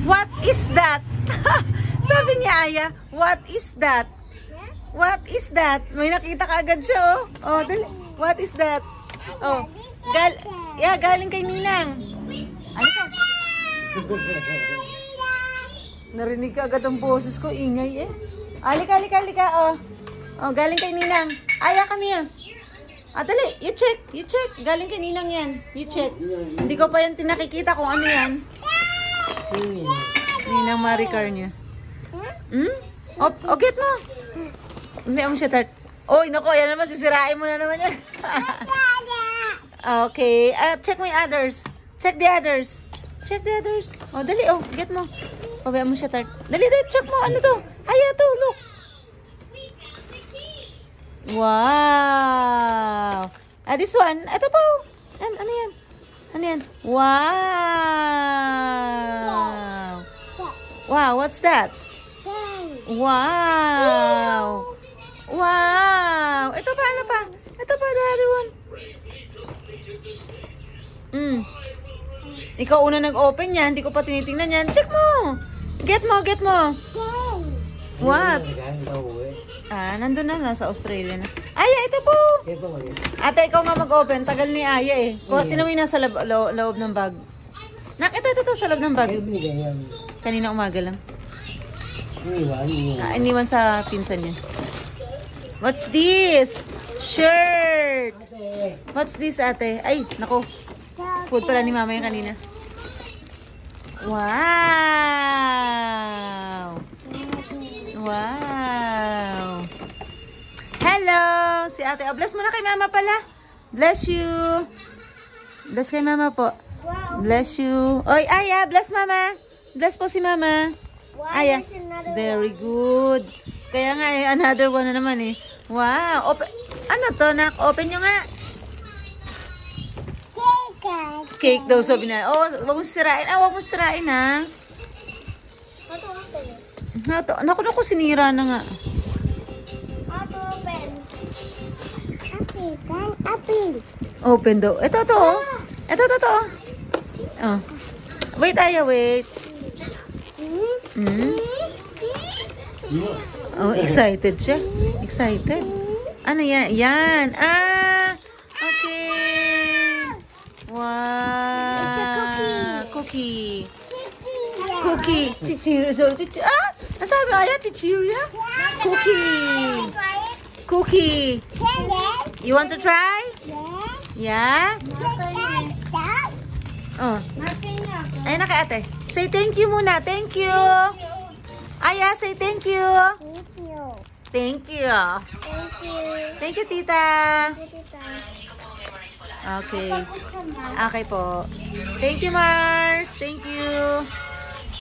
What is that? Sabi niya, Aya, what is that? What is that? May nakita ka agad siya, oh. Oh, dali. What is that? Oh. Galing kay Ninang. Ano ka? Narinig ka agad ang boses ko. Ingay eh. Halika. Oh. Oh, galing kay Ninang. Aya, kami yan. Dali. You check. Galing kay Ninang yan. You check. Hindi ko pa yan tinakikita kung ano yan. Ninang Maricar niya. Oh, get mo. May siya tart. Oy, nako, yan naman. Sisirain mo na naman yan. Okay. Check my others. Check the others. Oh, dali. Oh, get mo. Pabayaan mo siya tart. Dali. Check mo. Ano to? Aya to. Look. Wow. This one. Ito po. Ano yan? Wow. Wow, what's that? Wow. Ito pa, ano pa? Ito pa, the other one. Ikaw una nag-open yan. Hindi ko pa tinitingnan yan. Check mo. Get mo. What? Nandun na. Nasa Australia na. Aya, ito po. Ate, ikaw nga mag-open. Tagal ni Aya eh. Tinawi na sa loob ng bag. Ito sa loob ng bag. Kanina umaga lang. Iniwan sa pinsan niya. What's this? Shirt. What's this, ate? Ay, nako. Food pala ni mama yung kanina. Wow. Hello. Si ate. Oh, bless mo na kay mama pala. Bless you. Bless kay mama po. Bless you. Oy, Aya. Bless mama. Bless po si mama. Aya. Very good. Kaya nga eh, another one na naman eh. Wow. Ano to, nak? Open nyo nga. Cake daw sabi na. Oh, wag mo sirain. Wag mo sirain ha. Naku, sinira na nga. Open daw. Ito to. Oh. Wait, Aya, wait. Oh, excited siya. Excited. Ano yan? Yan. Okay. Wow. Cookie. Chichirya. Nasabi Aya, chichirya? Cookie. You want to try? Yeah? Oh. Ay, naka ate. Say thank you muna. Thank you. Aya, say thank you. Thank you. Thank you, tita. Okay. Okay po. Thank you, Mars. Thank you.